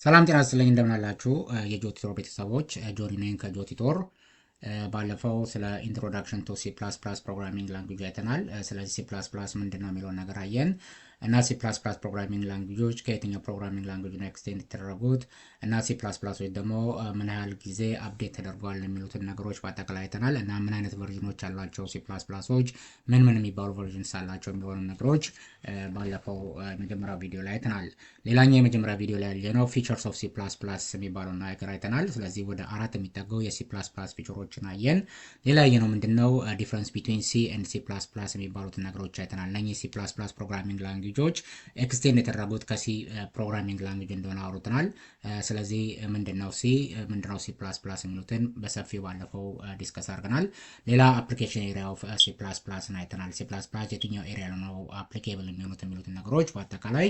ሰላም ጤና ይስጥልኝ እንደምን አላችሁ የጆቲቶር ቤተሰቦች ጆኒ ነኝ ከጆቲቶር ባለፈው ስለ ኢንትሮዳክሽን ቱ ሲ ፕላስ ፕላስ ፕሮግራሚንግ ላንጉጅ አይተናል ስለዚህ ሲ ፕላስ ፕላስ ምንድነው የሚለውን ነገር አየን እና ሲ ፕላስ ፕላስ ፕሮግራሚንግ ላንጉጆች ከየትኛው ፕሮግራሚንግ ላንጉጅ ነው ኤክስቴንድ የተደረጉት እና ሲ ፕላስ ፕላሶች ደግሞ ምን ያህል ጊዜ አፕዴት ተደርጓል የሚሉትን ነገሮች በአጠቃላይ አይተናል እና ምን አይነት ቨርዥኖች አሏቸው ሲ ፕላስ ፕላሶች ምን የሚባሉ ቨርዥንስ አላቸው የሚሆኑ ነገሮች ባለፈው የመጀመሪያው ቪዲዮ ላይ አይተናል። ሌላኛው የመጀመሪያ ቪዲዮ ላይ ያየነው ፊቸርስ ኦፍ ሲ ፕላስ ፕላስ የሚባለውን ነገር አይተናል። ስለዚህ ወደ 4 የሚጠገው የሲ ፕላስ ፕላስ ፊቸሮችን አየን። ሌላ ያየነው ምንድነው ዲፈረንስ ቢትዊን ሲ ኤንድ ሲ ፕላስ ፕላስ የሚባሉትን ነገሮች አይተናል። እነኚህ ሲ ፕላስ ፕላስ ፕሮግራሚንግ ላንጉጆች ኤክስቴንድ የተደረጉት ከሲ ፕሮግራሚንግ ላንጉጅ እንደሆነ አውርተናል። ስለዚህ ምንድነው ሲ ፕላስ ፕላስ የሚሉትን በሰፊው ባለፈው ዲስከስ አድርገናል። ሌላ አፕሊኬሽን ኤሪያ ኦፍ ሲ ፕላስ ፕላስ አይተናል። ሲ ፕላስ ፕላስ የትኛው ኤሪያ ነው አፕሊኬብል የሚሉትን ነገሮች በአጠቃላይ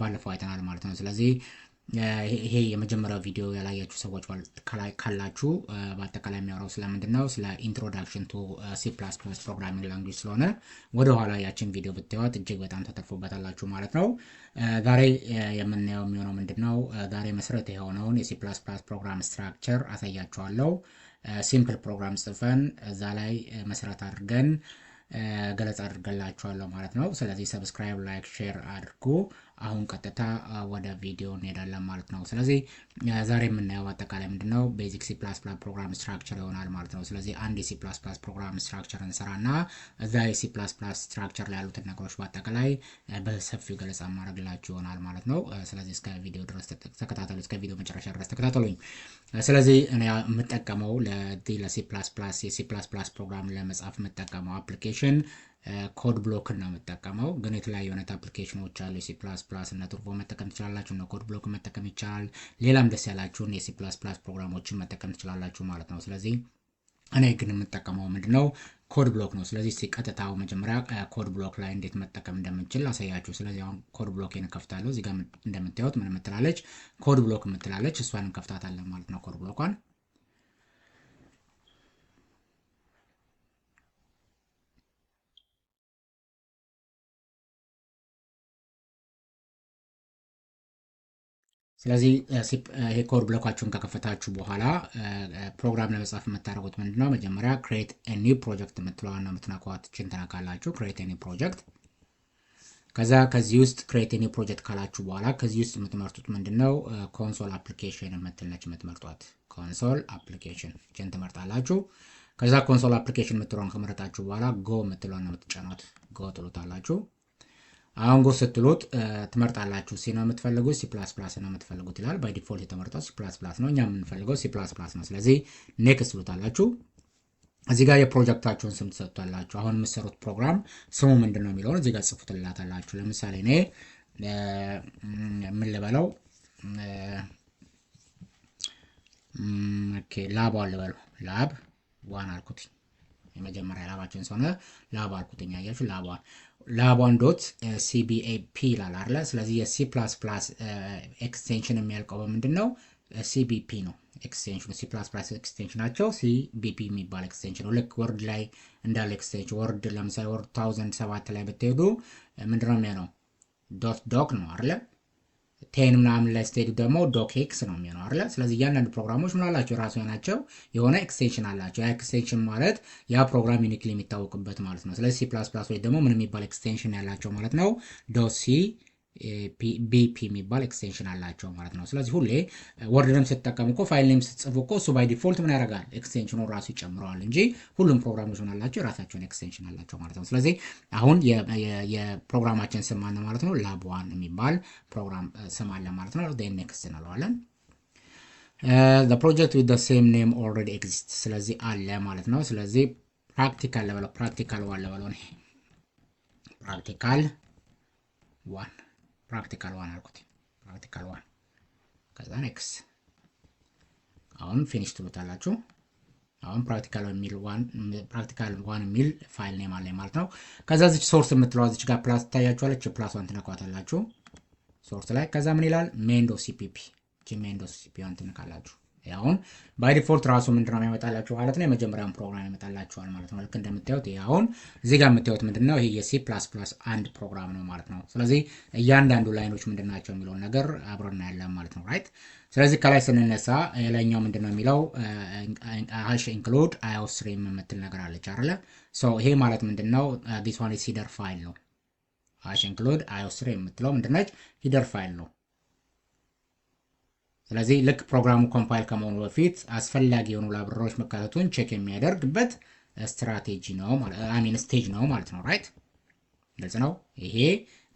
ባለፈው አይተናል ማለት ነው። ስለዚህ ይሄ የመጀመሪያው ቪዲዮ ያላያችሁ ሰዎች ካላችሁ በአጠቃላይ የሚያወራው ስለምንድነው ስለ ኢንትሮዳክሽን ቱ ሲ ፕላስ ፕላስ ፕሮግራሚንግ ላንጉጅ ስለሆነ ወደ ኋላ ያችን ቪዲዮ ብታዩት እጅግ በጣም ተተርፎበታላችሁ ማለት ነው። ዛሬ የምናየው የሚሆነው ምንድነው ዛሬ መሰረት የሆነውን የሲ ፕላስ ፕላስ ፕሮግራም ስትራክቸር አሳያችኋለሁ። ሲምፕል ፕሮግራም ጽፈን እዛ ላይ መሰረት አድርገን ገለጻ አድርገላችኋለሁ ማለት ነው። ስለዚህ ሰብስክራይብ፣ ላይክ፣ ሼር አድርጉ። አሁን ቀጥታ ወደ ቪዲዮ እንሄዳለን ማለት ነው። ስለዚህ ዛሬ የምናየው አጠቃላይ ምንድነው ቤዚክ ሲ ፕላስ ፕላስ ፕሮግራም ስትራክቸር ይሆናል ማለት ነው። ስለዚህ አንድ የሲ ፕላስ ፕላስ ፕሮግራም ስትራክቸር እንሰራና እዛ የሲ ፕላስ ፕላስ ስትራክቸር ላይ ያሉትን ነገሮች በአጠቃላይ በሰፊው ገለጻ ማድረግላችሁ ይሆናል ማለት ነው። ስለዚህ እስከ ቪዲዮ ድረስ ተከታተሉ፣ እስከ ቪዲዮ መጨረሻ ድረስ ተከታተሉኝ። ስለዚህ እኔ የምጠቀመው ለሲ ፕላስ ፕላስ የሲ ፕላስ ፕላስ ፕሮግራም ለመጻፍ የምጠቀመው አፕሊኬሽን ኮድ ብሎክ ነው የምጠቀመው። ግን የተለያዩ አይነት አፕሊኬሽኖች አሉ። ሲ ፕላስ ፕላስ እና ቱርቦ መጠቀም ትችላላችሁ፣ እና ኮድ ብሎክ መጠቀም ይቻላል። ሌላም ደስ ያላችሁን የሲ ፕላስ ፕላስ ፕሮግራሞችን መጠቀም ትችላላችሁ ማለት ነው። ስለዚህ እኔ ግን የምጠቀመው ምንድነው ኮድ ብሎክ ነው። ስለዚህ ቀጥታው መጀመሪያ ኮድ ብሎክ ላይ እንዴት መጠቀም እንደምንችል አሳያችሁ። ስለዚህ አሁን ኮድ ብሎኬን እከፍታለሁ። እዚህ ጋር እንደምታዩት ምን ምትላለች ኮድ ብሎክ ምትላለች። እሷን እንከፍታታለን ማለት ነው ኮድ ብሎኳን። ስለዚህ ይሄ ኮድ ብሎካችሁን ከከፈታችሁ በኋላ ፕሮግራም ለመጻፍ የምታደርጉት ምንድነው መጀመሪያ ክሬት ኤ ኒው ፕሮጀክት የምትለዋን ነው የምትነኳት። ችን ትነካላችሁ ክሬት ኤ ኒው ፕሮጀክት። ከዛ ከዚህ ውስጥ ክሬት ኤ ኒው ፕሮጀክት ካላችሁ በኋላ ከዚህ ውስጥ የምትመርጡት ምንድነው ኮንሶል አፕሊኬሽን የምትልነች የምትመርጧት። ኮንሶል አፕሊኬሽን ችን ትመርጣላችሁ። ከዛ ኮንሶል አፕሊኬሽን የምትለዋን ከመረጣችሁ በኋላ ጎ የምትለዋን ነው የምትጫኗት። ጎ ትሉታላችሁ። አሁን ጎ ስትሉት ትመርጣላችሁ። ሲ ነው የምትፈልጉት ሲ ፕላስ ፕላስ ነው የምትፈልጉት ይላል። ባይ ዲፎልት የተመረጠው ሲ ፕላስ ፕላስ ነው። እኛ የምንፈልገው ሲ ፕላስ ፕላስ ነው። ስለዚህ ኔክስት ትሉታላችሁ። እዚህ ጋር የፕሮጀክታችሁን ስም ትሰጡታላችሁ። አሁን የምትሰሩት ፕሮግራም ስሙ ምንድነው የሚለውን እዚህ ጋር ጽፉትላታላችሁ። ለምሳሌ እኔ ምን ልበለው ኦኬ ላብ ልበለው ላብ ዋን አልኩት። የመጀመሪያ ላባችን ስለሆነ ላብ አልኩትኝ። አያችሁ ላቧን ዶት ሲቢኤፒ ይላል አይደለ? ስለዚህ የሲ ፕላስ ፕላስ ኤክስቴንሽን የሚያልቀው በምንድነው ሲቢፒ ነው። ኤክስቴንሽኑ ሲ ፕላስ ፕላስ ኤክስቴንሽናቸው ሲቢፒ የሚባል ኤክስቴንሽን ነው። ልክ ወርድ ላይ እንዳለ ኤክስቴንሽን ወርድ ለምሳሌ ወርድ 1007 ላይ ብትሄዱ ምንድነው የሚሆነው ዶት ዶክ ነው አይደለ? ቴን ምናምን ላይ ስትሄዱ ደግሞ ዶክ ኤክስ ነው የሚሆነው አይደለ? ስለዚህ እያንዳንዱ ፕሮግራሞች ምን አላቸው ራሱ ናቸው የሆነ ኤክስቴንሽን አላቸው። ያ ኤክስቴንሽን ማለት ያ ፕሮግራም ዩኒክሊ የሚታወቅበት ማለት ነው። ስለዚህ ሲ ፕላስ ፕላስ ወይ ደግሞ ምን የሚባል ኤክስቴንሽን ያላቸው ማለት ነው ዶት ሲ ቢፒ የሚባል ኤክስቴንሽን አላቸው ማለት ነው። ስለዚህ ሁሌ ወርድንም ስትጠቀሙ እኮ ፋይል ኔም ስትጽፉ እኮ እሱ ባይ ዲፎልት ምን ያደርጋል ኤክስቴንሽኑ ራሱ ይጨምረዋል እንጂ ሁሉም ፕሮግራሞች ምን አላቸው የራሳቸውን ኤክስቴንሽን አላቸው ማለት ነው። ስለዚህ አሁን የፕሮግራማችን ስም ማን ማለት ነው ላብ1 የሚባል ፕሮግራም ስም አለ ማለት ነው። then next እንለዋለን። the project with the same name already exists ስለዚህ አለ ማለት ነው። ስለዚህ ፕራክቲካል ለበለው ፕራክቲካል 1 ለበለው ነው ፕራክቲካል 1 አልኩት። ፕራክቲካል 1 ከዛ ኔክስት አሁን ፊኒሽ ትሉታላችሁ። አሁን ፕራክቲካል 1 የሚል ፋይል ኔም አለ ማለት ነው። ከዛ እዚህ ሶርስ የምትለው እዚህ ጋር ፕላስ ታያችኋለች። ፕላስ 1 ትነኳታላችሁ ሶርስ ላይ። ከዛ ምን ይላል ሜን.cpp ሜን.cpp ትነካላችሁ። አሁን ባይ ዲፎልት ራሱ ምንድነው የሚያመጣላችሁ ማለት ነው የመጀመሪያውን ፕሮግራም ያመጣላችኋል ማለት ነው። ልክ እንደምታዩት ይሄ አሁን እዚህ ጋር የምታዩት ምንድነው ይሄ የሲ ፕላስ ፕላስ አንድ ፕሮግራም ነው ማለት ነው። ስለዚህ እያንዳንዱ ላይኖች ምንድናቸው የሚለውን ነገር አብረን እናያለን ማለት ነው ራይት። ስለዚህ ከላይ ስንነሳ የላይኛው ምንድነው የሚለው ሃሽ ኢንክሉድ አዮስትሪም የምትል ነገር አለች አይደለ? ሶ ይሄ ማለት ምንድነው ዲስ ዋን ኢዝ ሂደር ፋይል ነው። ሃሽ ኢንክሉድ አዮስትሪም የምትለው ምንድነች? ሂደር ፋይል ነው። ስለዚህ ልክ ፕሮግራሙ ኮምፓይል ከመሆኑ በፊት አስፈላጊ የሆኑ ላይብረሪዎች መካተቱን ቼክ የሚያደርግበት ስትራቴጂ ነው ማለት አሚን ስቴጅ ነው ማለት ነው ራይት። ግልጽ ነው። ይሄ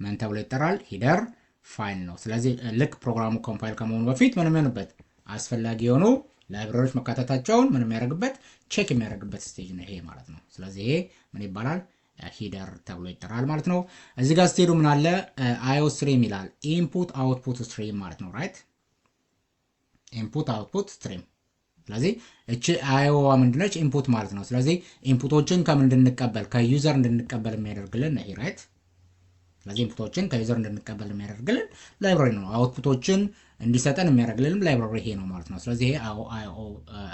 ምን ተብሎ ይጠራል? ሂደር ፋይል ነው። ስለዚህ ልክ ፕሮግራሙ ኮምፓይል ከመሆኑ በፊት ምን የሚሆንበት አስፈላጊ የሆኑ ላይብረሪዎች መካተታቸውን ምን የሚያደርግበት ቼክ የሚያደርግበት ስቴጅ ነው ይሄ ማለት ነው። ስለዚህ ይሄ ምን ይባላል? ሂደር ተብሎ ይጠራል ማለት ነው። እዚህ ጋር ስትሄዱ ምን አለ? አዮ ስትሪም ይላል። ኢንፑት አውትፑት ስትሪም ማለት ነው ራይት። ኢንፑት አውትፑት ስትሪም። ስለዚህ እቺ አዮዋ ምንድነች? ኢንፑት ማለት ነው። ስለዚህ ኢንፑቶችን ከምን እንድንቀበል ከዩዘር እንድንቀበል የሚያደርግልን ይሄ ራይት። ስለዚህ ኢንፑቶችን ከዩዘር እንድንቀበል የሚያደርግልን ላይብራሪ ነው። አውትፑቶችን እንዲሰጠን የሚያደርግልን ላይብራሪ ይሄ ነው ማለት ነው። ስለዚህ ይሄ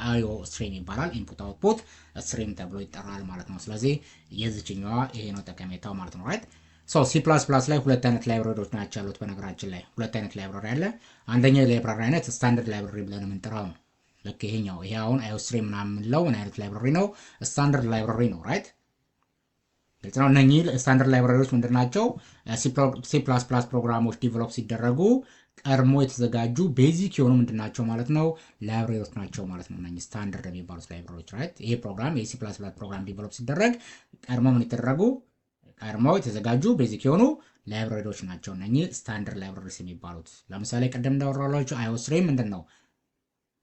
አዮ ስትሪም ይባላል። ኢንፑት አውትፑት ስትሪም ተብሎ ይጠራል ማለት ነው። ስለዚህ የዚችኛዋ ይሄ ነው ጠቀሜታው ማለት ነው ራይት። ሶ ሲ ፕላስ ፕላስ ላይ ሁለት አይነት ላይብራሪዎች ናቸው ያሉት። በነገራችን ላይ ሁለት አይነት ላይብራሪ አለ። አንደኛው የላይብራሪ አይነት ስታንዳርድ ላይብራሪ ብለን የምንጠራው ነው። ልክ ይሄኛው ይሄ አሁን አዮስትሪም ምናምን የምንለው ምን አይነት ላይብራሪ ነው? ስታንዳርድ ላይብራሪ ነው ራይት። ግልጽ ነው። እነኚህ ስታንዳርድ ላይብራሪዎች ምንድን ናቸው? ሲ ፕላስ ፕላስ ፕሮግራሞች ዲቨሎፕ ሲደረጉ ቀድሞ የተዘጋጁ ቤዚክ የሆኑ ምንድን ናቸው ማለት ነው ላይብራሪዎች ናቸው ማለት ነው። እነኚህ ስታንዳርድ የሚባሉት ላይብራሪዎች ራይት። ይሄ ፕሮግራም የሲ ፕላስ ፕላስ ፕሮግራም ዲቨሎፕ ሲደረግ ቀድሞ ምን የተደረጉ ቀድመው የተዘጋጁ ቤዚክ የሆኑ ላይብራሪዎች ናቸው እነኚህ ስታንዳርድ ላይብራሪስ የሚባሉት። ለምሳሌ ቀደም እንዳወራላችሁ አዮስትሪም ምንድን ነው?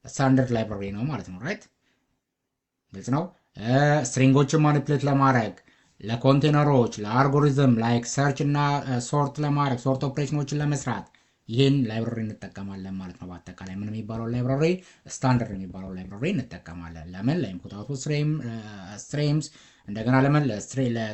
ስታንዳርድ ላይብራሪ ነው ማለት ነው ራይት። ግልጽ ነው። ስትሪንጎችን ማኒፕሌት ለማድረግ ለኮንቴነሮች፣ ለአልጎሪዝም ላይክ ሰርች እና ሶርት ለማድረግ ሶርት ኦፕሬሽኖችን ለመስራት ይህን ላይብራሪ እንጠቀማለን ማለት ነው። በአጠቃላይ ምን የሚባለው ላይብራሪ? ስታንዳርድ የሚባለው ላይብራሪ እንጠቀማለን። ለምን? ለኢንፑት አውትፑት ስትሪምስ፣ እንደገና ለምን?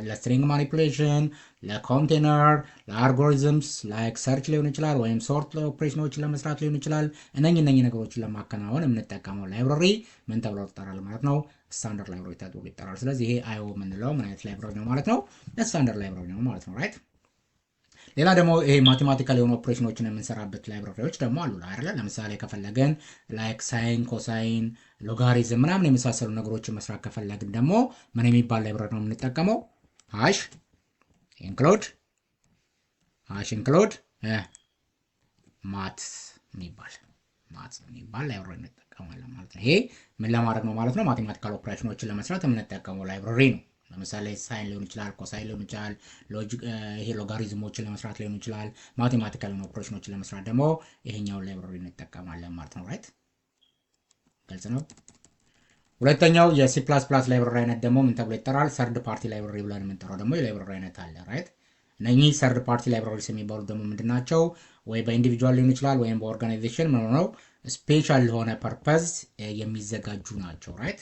ለስትሪንግ ማኒፑሌሽን፣ ለኮንቴነር፣ ለአልጎሪዝምስ ላይክ ሰርች ሊሆን ይችላል፣ ወይም ሶርት ኦፕሬሽኖችን ለመስራት ሊሆን ይችላል። እነኚህ ነገሮችን ለማከናወን የምንጠቀመው ላይብራሪ ምን ተብሎ ይጠራል ማለት ነው? ስታንዳርድ ላይብራሪ ተብሎ ይጠራል። ስለዚህ ይሄ አዮ የምንለው ምን አይነት ላይብራሪ ነው ማለት ነው? ስታንዳርድ ላይብራሪ ነው ማለት ነው ራይት። ሌላ ደግሞ ይሄ ማቴማቲካል የሆኑ ኦፕሬሽኖችን የምንሰራበት ላይብራሪዎች ደግሞ አሉ አይደለ? ለምሳሌ ከፈለገን ላይክ ሳይን፣ ኮሳይን፣ ሎጋሪዝም ምናምን የመሳሰሉ ነገሮችን መስራት ከፈለግን ደግሞ ምን የሚባል ላይብራሪ ነው የምንጠቀመው? ሃሽ ኢንክሉድ ማትስ የሚባል ላይብራሪ እንጠቀማለን ማለት ነው። ይሄ ምን ለማድረግ ነው ማለት ነው? ማቴማቲካል ኦፕሬሽኖችን ለመስራት የምንጠቀመው ላይብራሪ ነው። ለምሳሌ ሳይን ሊሆን ይችላል፣ ኮሳይን ሊሆን ይችላል፣ ይሄ ሎጋሪዝሞችን ለመስራት ሊሆን ይችላል። ማቴማቲካል ኦፕሬሽኖችን ለመስራት ደግሞ ይሄኛውን ላይብራሪ እንጠቀማለን ማለት ነው ራይት። ግልጽ ነው። ሁለተኛው የሲ ፕላስ ፕላስ ላይብራሪ አይነት ደግሞ ምን ተብሎ ይጠራል? ሰርድ ፓርቲ ላይብራሪ ብለን የምንጠራው ደግሞ የላይብራሪ አይነት አለ ራይት። እነኚህ ሰርድ ፓርቲ ላይብራሪስ የሚባሉ ደግሞ ምንድን ናቸው? ወይ በኢንዲቪጁዋል ሊሆን ይችላል ወይም በኦርጋናይዜሽን ምን ሆነው ስፔሻል ለሆነ ፐርፐዝ የሚዘጋጁ ናቸው ራይት።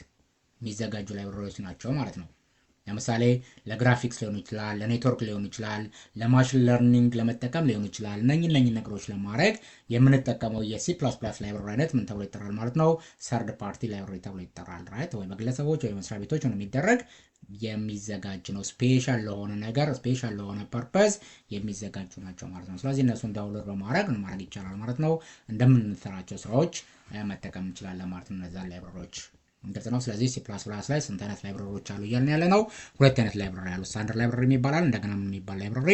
የሚዘጋጁ ላይብራሪዎች ናቸው ማለት ነው። ለምሳሌ ለግራፊክስ ሊሆን ይችላል፣ ለኔትወርክ ሊሆን ይችላል፣ ለማሽን ለርኒንግ ለመጠቀም ሊሆን ይችላል። እነኚህ ነገሮች ለማድረግ የምንጠቀመው የሲ ፕላስ ፕላስ ላይብራሪ አይነት ምን ተብሎ ይጠራል ማለት ነው? ሰርድ ፓርቲ ላይብራሪ ተብሎ ይጠራል ራይት። ወይ በግለሰቦች ወይ መስሪያ ቤቶች ነው የሚደረግ የሚዘጋጅ ነው። ስፔሻል ለሆነ ነገር ስፔሻል ለሆነ ፐርፐዝ የሚዘጋጁ ናቸው ማለት ነው። ስለዚህ እነሱን ዳውንሎድ በማድረግ ማድረግ ይቻላል ማለት ነው። እንደምንሰራቸው ስራዎች መጠቀም እንችላለን ማለት ነው እነዛን ላይብራሪዎች። ግልጽ ነው። ስለዚህ ሲ ፕላስ ፕላስ ላይ ስንት አይነት ላይብራሪዎች አሉ እያልን ያለ ነው? ሁለት አይነት ላይብራሪ አሉ። ስታንዳርድ ላይብራሪ የሚባላል፣ እንደገና ምን የሚባል ላይብራሪ?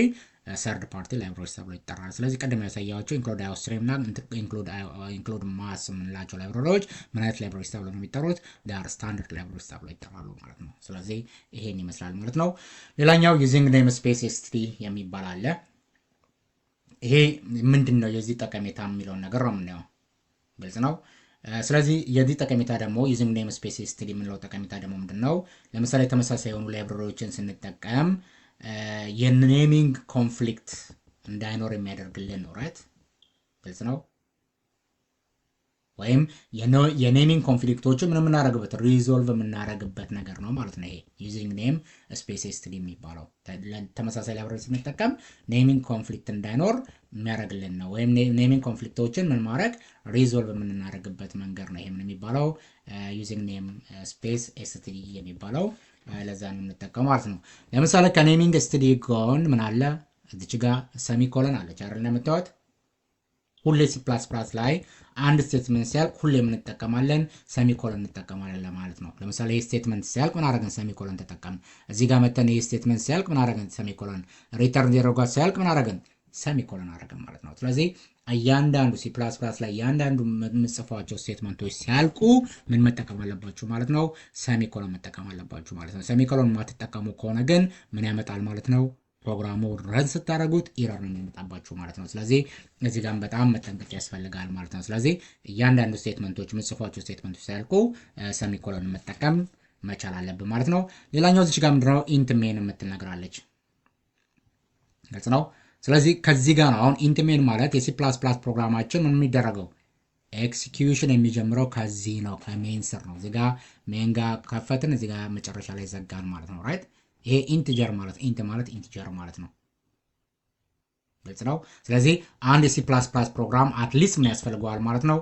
ሰርድ ፓርቲ ላይብራሪዎች ተብሎ ይጠራል። ስለዚህ ቀደም ያሳያቸው ኢንክሉድ አዮስትሪም እና ኢንክሉድ ማስ የምንላቸው ላይብራሪዎች ምን አይነት ላይብራሪዎች ተብሎ ነው የሚጠሩት? ዳር ስታንዳርድ ላይብራሪዎች ተብሎ ይጠራሉ ማለት ነው። ስለዚህ ይሄን ይመስላል ማለት ነው። ሌላኛው ዩዚንግ ኔም ስፔስ ኤስቲ የሚባል አለ። ይሄ ምንድን ነው የዚህ ጠቀሜታ የሚለውን ነገር ነው የምናየው። ግልጽ ነው። ስለዚህ የዚህ ጠቀሜታ ደግሞ ዩዚንግ ኔም ስፔስ ኤስቲ የምንለው ጠቀሜታ ደግሞ ምንድን ነው? ለምሳሌ ተመሳሳይ የሆኑ ላይብራሪዎችን ስንጠቀም የኔሚንግ ኮንፍሊክት እንዳይኖር የሚያደርግልን ነው ራይት። ግልጽ ነው። ወይም የኔሚንግ ኮንፍሊክቶችን ምን የምናደርግበት ሪዞልቭ የምናደርግበት ነገር ነው ማለት ነው። ይሄ ዩዚንግ ኔም ስፔስ ኤስቲዲ የሚባለው ተመሳሳይ ላይብረሪ ስንጠቀም ኔሚንግ ኮንፍሊክት እንዳይኖር የሚያደርግልን ነው። ወይም ኔሚንግ ኮንፍሊክቶችን ምን ማድረግ ሪዞልቭ የምናደርግበት መንገድ ነው። ይሄ ምን የሚባለው ዩዚንግ ኔም ስፔስ ኤስቲዲ የሚባለው ለዛ ነው የምንጠቀመው ማለት ነው። ለምሳሌ ከኔሚንግ ኤስቲዲ ጎን ምን አለ እዚች ጋር ሰሚኮለን አለች አይደል? እንደምታዩት ሁሌ ሲ ፕላስ ፕላስ ላይ አንድ ስቴትመንት ሲያልቅ ሁሌ ምን እንጠቀማለን? ሰሚኮለን እንጠቀማለን ለማለት ነው። ለምሳሌ ይህ ስቴትመንት ሲያልቅ ምን አደረገን? ሰሚኮለን ተጠቀም። እዚህ ጋር መተን ይህ ስቴትመንት ሲያልቅ ምን አደረገን? ሰሚኮለን። ሪተርን ዜሮ ጋር ሲያልቅ ምን አደረገን? ሰሚኮለን አደረገን ማለት ነው። ስለዚህ እያንዳንዱ ሲ ፕላስ ፕላስ ላይ እያንዳንዱ የምጽፏቸው ስቴትመንቶች ሲያልቁ ምን መጠቀም አለባችሁ ማለት ነው? ሰሚኮለን መጠቀም አለባችሁ ማለት ነው። ሰሚኮለን የማትጠቀሙ ከሆነ ግን ምን ያመጣል ማለት ነው? ፕሮግራሙ ረን ስታደርጉት ኢረር ነው የሚመጣባችሁ ማለት ነው። ስለዚህ እዚህ ጋር በጣም መጠንቀቅ ያስፈልጋል ማለት ነው። ስለዚህ እያንዳንዱ ስቴትመንቶች የምጽፏቸው ስቴትመንቶች ሲያልቁ ሰሚኮለን መጠቀም መቻል አለብን ማለት ነው። ሌላኛው እዚህ ጋር ምንድነው ኢንት ሜን የምትል ነገር አለች። ግልጽ ነው። ስለዚህ ከዚህ ጋር ነው አሁን ኢንት ሜን ማለት የሲ ፕላስ ፕላስ ፕሮግራማችን ምን የሚደረገው ኤክሲኪዩሽን የሚጀምረው ከዚህ ነው፣ ከሜን ስር ነው። እዚህ ጋር ሜን ጋር ከፈትን፣ እዚህ ጋር መጨረሻ ላይ ዘጋን ማለት ነው። ራይት ይሄ ኢንቲጀር ማለት ኢንት ማለት ኢንቲጀር ማለት ነው። ግልጽ ነው። ስለዚህ አንድ የሲ ፕላስ ፕላስ ፕሮግራም አትሊስት ምን ያስፈልገዋል ማለት ነው?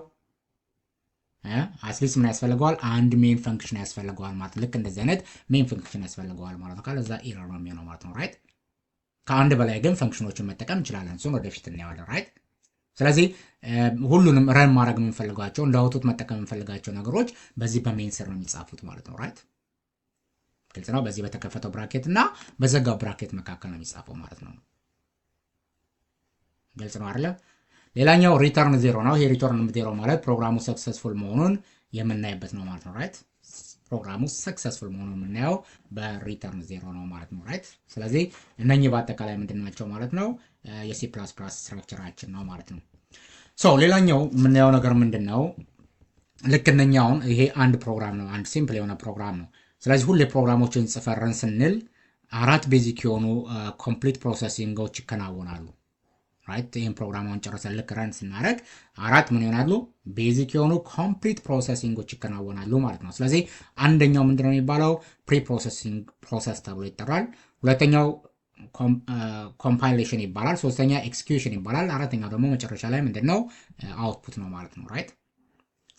አትሊስት ምን ያስፈልገዋል? አንድ ሜን ፈንክሽን ያስፈልገዋል ማለት ነው። ልክ እንደዚህ አይነት ሜን ፈንክሽን ያስፈልገዋል ማለት ነው። ካለዛ ኢረር ነው የሚሆነው ማለት ነው። ራይት ከአንድ በላይ ግን ፈንክሽኖችን መጠቀም እንችላለን። እሱን ወደፊት እናየዋለን። ራይት ስለዚህ ሁሉንም ረን ማድረግ የምንፈልጋቸው እንዳውጡት መጠቀም የምንፈልጋቸው ነገሮች በዚህ በሜን ስር ነው የሚጻፉት ማለት ነው። ራይት ግልጽ ነው። በዚህ በተከፈተው ብራኬት እና በዘጋው ብራኬት መካከል ነው የሚጻፈው ማለት ነው። ግልጽ ነው አይደለ? ሌላኛው ሪተርን ዜሮ ነው። ይሄ ሪተርን ዜሮ ማለት ፕሮግራሙ ሰክሰስፉል መሆኑን የምናይበት ነው ማለት ነው። ራይት ፕሮግራሙ ሰክሰስፉል መሆኑን የምናየው በሪተርን ዜሮ ነው ማለት ነው። ራይት ስለዚህ እነኚህ በአጠቃላይ ምንድን ናቸው ማለት ነው? የሲ ፕላስ ፕላስ ስትራክቸራችን ነው ማለት ነው። ሶ ሌላኛው የምናየው ነገር ምንድን ነው? ልክ እነኛውን ይሄ አንድ ፕሮግራም ነው፣ አንድ ሲምፕል የሆነ ፕሮግራም ነው። ስለዚህ ሁሌ ፕሮግራሞችን ጽፈረን ስንል አራት ቤዚክ የሆኑ ኮምፕሊት ፕሮሰሲንጎች ይከናወናሉ። ራይት ይህን ፕሮግራማውን ጨርሰን ልክ ረን ስናደርግ አራት ምን ይሆናሉ? ቤዚክ የሆኑ ኮምፕሊት ፕሮሰሲንጎች ይከናወናሉ ማለት ነው። ስለዚህ አንደኛው ምንድነው የሚባለው? ፕሪ ፕሮሰሲንግ ፕሮሰስ ተብሎ ይጠራል። ሁለተኛው ኮምፓይሌሽን ይባላል። ሶስተኛ ኤክስኪዩሽን ይባላል። አራተኛው ደግሞ መጨረሻ ላይ ምንድነው? አውትፑት ነው ማለት ነው። ራይት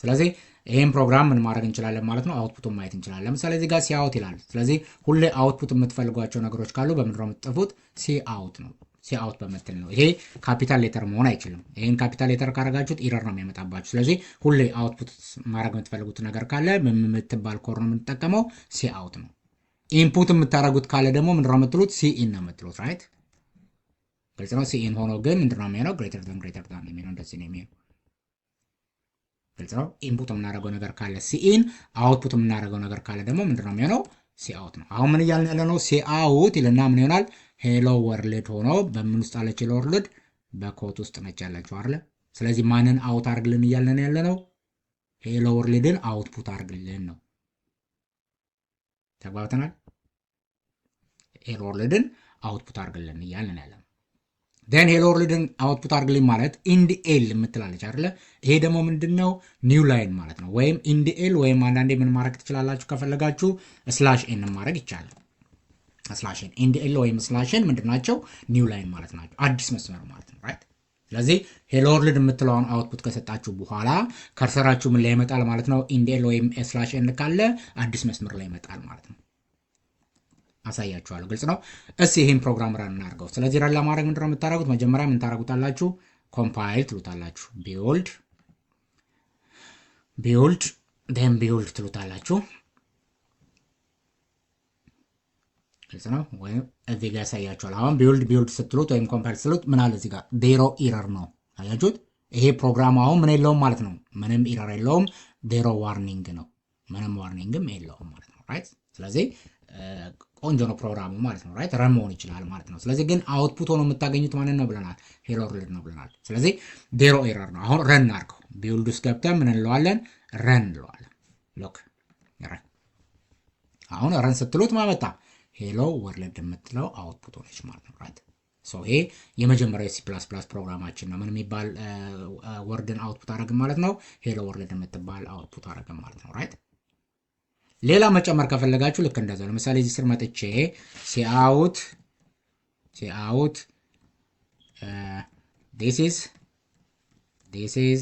ስለዚህ ይህን ፕሮግራም ምን ማድረግ እንችላለን ማለት ነው? አውትፑቱን ማየት እንችላለን። ለምሳሌ እዚህ ጋር ሲአውት ይላል። ስለዚህ ሁሌ አውትፑት የምትፈልጓቸው ነገሮች ካሉ በምንድነው የምትጠፉት? ሲአውት ነው። ሲአውት በምትል ነው። ይሄ ካፒታል ሌተር መሆን አይችልም። ይህን ካፒታል ሌተር ካረጋችሁት ኢረር ነው የሚያመጣባችሁ። ስለዚህ ሁሌ አውትፑት ማድረግ የምትፈልጉት ነገር ካለ የምትባል ኮር ነው የምንጠቀመው፣ ሲአውት ነው። ኢንፑት የምታደረጉት ካለ ደግሞ ምንድነው የምትሉት? ሲኢን ነው የምትሉት። ራይት ግልጽ ነው። ሲኢን ሆኖ ግን ምንድነው የሚሆነው? ግሬተር ዛን የሚሆነው እንደዚህ ነው የሚሆነው። ግልጽ ነው። ኢንፑት የምናደርገው ነገር ካለ ሲኢን፣ አውትፑት የምናደርገው ነገር ካለ ደግሞ ምንድነው የሚሆነው? ሲአውት ነው። አሁን ምን እያልን ያለ ነው? ሲአውት ይልና ምን ይሆናል? ሄሎ ወርልድ ሆኖ በምን ውስጥ አለች? ሄሎ ወርልድ በኮት ውስጥ ነች ያለችው አይደለ? ስለዚህ ማንን አውት አርግልን እያለን ያለ ነው? ሄሎ ወርልድን አውትፑት አርግልን ነው። ተግባብተናል? ሄሎ ወርልድን አውትፑት አርግልን እያለን ያለ ነው። ደን ሄሎ ወርልድን አውትፑት አርግልኝ ማለት ኢንዲኤል የምትላለች አይደለ? ይሄ ደግሞ ምንድነው? ኒው ላይን ማለት ነው። ወይም ኢንዲኤል ወይም አንዳንዴ ምን ማድረግ ትችላላችሁ ከፈለጋችሁ ስላሽ ኤን ማድረግ ይቻላል። ስላሽን ኢንዲኤል ወይም ስላሽን ምንድናቸው? ኒው ላይን ማለት ናቸው። አዲስ መስመር ማለት ነው። ራይት ስለዚህ ሄሎ ወርልድ የምትለውን አውትፑት ከሰጣችሁ በኋላ ከርሰራችሁ ምን ላይ ይመጣል ማለት ነው? ኢንዲኤል ወይም ስላሽ ኤን ካለ አዲስ መስመር ላይ ይመጣል ማለት ነው። አሳያችኋለሁ። ግልጽ ነው። እስኪ ይህን ፕሮግራም ረን እናድርገው። ስለዚህ ረን ለማድረግ ምንድነው የምታደርጉት? መጀመሪያ ምን ታደርጉታላችሁ? ኮምፓይል ትሉታላችሁ። ቢውልድ ደን ቢውልድ ትሉታላችሁ። ግልጽ ነው። ወይም እዚህ ጋር ያሳያችኋል። አሁን ቢውልድ ስትሉት ወይም ኮምፓይል ስትሉት ምን አለ እዚህ ጋር? ዜሮ ኢረር ነው። አያችሁት? ይሄ ፕሮግራም አሁን ምን የለውም ማለት ነው። ምንም ኢረር የለውም። ዜሮ ዋርኒንግ ነው። ምንም ዋርኒንግም የለውም ማለት ነው። ራይት ስለዚህ ቆንጆ ነው ፕሮግራሙ ማለት ነው። ራይት ረን መሆን ይችላል ማለት ነው። ስለዚህ ግን አውትፑት ሆኖ የምታገኙት ማንን ነው ብለናል? ሄሎ ወርልድ ነው ብለናል። ስለዚህ ዜሮ ኤረር ነው። አሁን ረን አድርገው። ቢውልድ ውስጥ ገብተን ምን እንለዋለን? ረን እንለዋለን። ሎክ ረን። አሁን ረን ስትሉት ማመጣ ሄሎ ወርልድ የምትለው አውትፑት ሆነች ማለት ነው። ራይት ሶ ይሄ የመጀመሪያው ሲ ፕላስ ፕላስ ፕሮግራማችን ነው። ምን የሚባል ወርድን አውትፑት አደረግን ማለት ነው? ሄሎ ወርልድ የምትባል አውትፑት አደረግን ማለት ነው። ራይት። ሌላ መጨመር ከፈለጋችሁ ልክ እንደዛ ለምሳሌ እዚህ ስር መጥቼ ሲአውት this is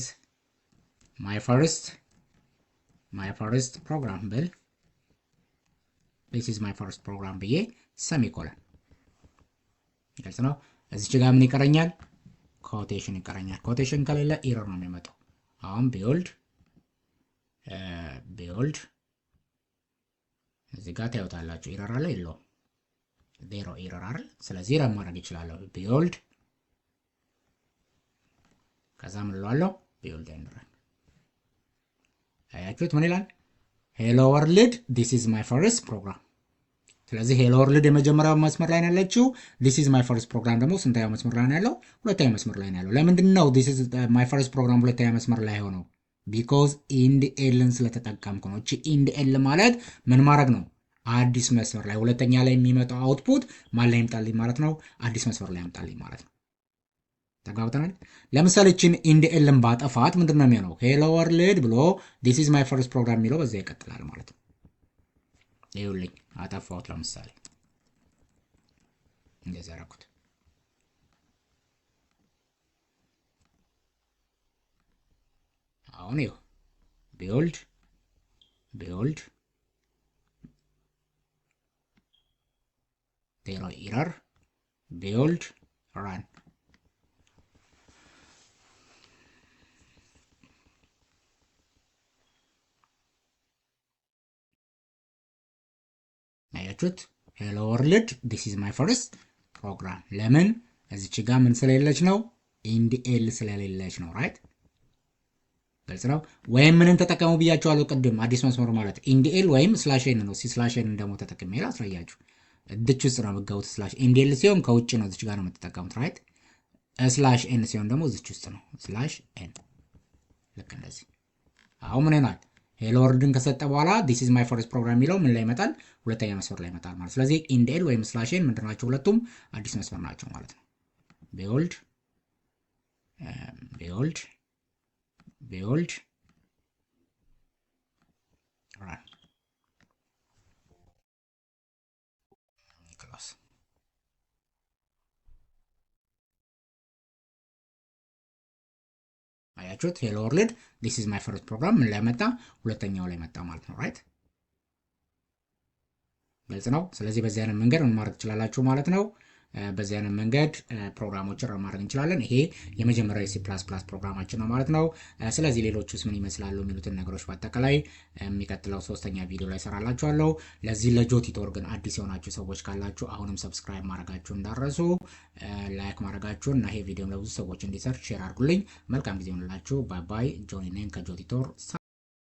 my first program ብል this is my first program ብዬ ሰሚኮለን ግልጽ ነው። እዚች ጋር ምን ይቀረኛል? ኮቴሽን ይቀረኛል። ኮቴሽን ከሌለ ኢረር ነው የሚመጣው። አሁን ቢውልድ እዚህ ጋር ታዩታላችሁ። ኢረር አለ የለውም? ዜሮ ኢረር አይደል? ስለዚህ ረን ማድረግ ይችላለሁ። ቢውልድ ከዛ ምን እለዋለሁ? ቢውልድ ኤንድ ረን። አያችሁት ምን ይላል? ሄሎ ወርልድ ዲስ ኢዝ ማይ ፈርስት ፕሮግራም። ስለዚህ ሄሎ ወርልድ የመጀመሪያው መስመር ላይ ነው ያለችው። ዲስ ኢዝ ማይ ፈርስት ፕሮግራም ደግሞ ስንተኛው መስመር ላይ ነው ያለው? ሁለተኛው መስመር ላይ ነው ያለው። ለምንድን ነው ዲስ ኢዝ ማይ ፈርስት ፕሮግራም ሁለተኛ መስመር ላይ ሆነው? ቢኮዝ ኢንድ ኤልን ስለተጠቀምኩ ነው። እቺ ኢንድ ኤል ማለት ምን ማድረግ ነው? አዲስ መስመር ላይ ሁለተኛ ላይ የሚመጣው አውትፑት ማን ላይ ይምጣልኝ ማለት ነው? አዲስ መስመር ላይ ይምጣልኝ ማለት ነው። ተግባብተናል። ለምሳሌ እቺን ኢንድ ኤልን ባጠፋት ምንድን ነው የሚሆነው? ሄሎ ወርልድ ብሎ ዲስ ኢዝ ማይ ፈርስት ፕሮግራም የሚለው በዛ ይቀጥላል ማለት ነው። ይኸውልኝ አጠፋሁት። ለምሳሌ እንደዚህ አደረኩት። አሁን ይኸው ቢውልድ ዜሮ ኢረር ቢውልድ ራን። አያችሁት? ሄሎ ወርልድ ዲስ ኢዝ ማይ ፈርስት ፕሮግራም። ለምን? እዚች ጋር ምን ስለሌለች ነው? ኢንድ ኤል ስለሌለች ነው። ራይት ግልጽ ነው። ወይም ምንን ተጠቀሙ ብያቸዋለሁ ቅድም። አዲስ መስመር ማለት ኢንድ ኤል ወይም ስላሽ ኤን ነው። ስላሽ ኤን ደግሞ ተጠቅሜ ላስረያችሁ። እድች ውስጥ ነው የምትገቡት። ስላሽ ኢንድ ኤል ሲሆን ከውጭ ነው፣ እዚች ጋር ነው የምትጠቀሙት። ራይት ስላሽ ኤን ሲሆን ደግሞ እዚች ውስጥ ነው። ስላሽ ኤን ልክ እንደዚህ። አሁን ምን ይሆናል? ሄሎ ወርልድን ከሰጠ በኋላ ዲስ ኢዝ ማይ ፈርስት ፕሮግራም የሚለው ምን ላይ ይመጣል? ሁለተኛ መስመር ላይ ይመጣል ማለት። ስለዚህ ኢንድ ኤል ወይም ስላሽ ኤን ምንድን ናቸው? ሁለቱም አዲስ መስመር ናቸው ማለት ነው። ቢውልድ ራን ክላስ። አያችሁት? ሄሎ ወርልድ ዲስ ኢዝ ማይ ፈርስት ፕሮግራም ምን ላይ መጣ? ሁለተኛው ላይ መጣ ማለት ነው። ራይት ግልጽ ነው። ስለዚህ በዚህ አይነት መንገድ ምን ማድረግ ትችላላችሁ ማለት ነው። በዚህ አይነት መንገድ ፕሮግራሞችን ረን ማድረግ እንችላለን። ይሄ የመጀመሪያው የሲ ፕላስ ፕላስ ፕሮግራማችን ነው ማለት ነው። ስለዚህ ሌሎቹስ ምን ይመስላሉ የሚሉትን ነገሮች በአጠቃላይ የሚቀጥለው ሶስተኛ ቪዲዮ ላይ ሰራላችኋለሁ። ለዚህ ለጆቲቶር ግን አዲስ የሆናችሁ ሰዎች ካላችሁ አሁንም ሰብስክራይብ ማድረጋችሁ እንዳረሱ፣ ላይክ ማድረጋችሁን እና ይሄ ቪዲዮ ለብዙ ሰዎች እንዲሰርች ሼር አድርጉልኝ። መልካም ጊዜ ሆንላችሁ። ባይ ባይ። ጆኒ ነኝ ከጆቲቶር።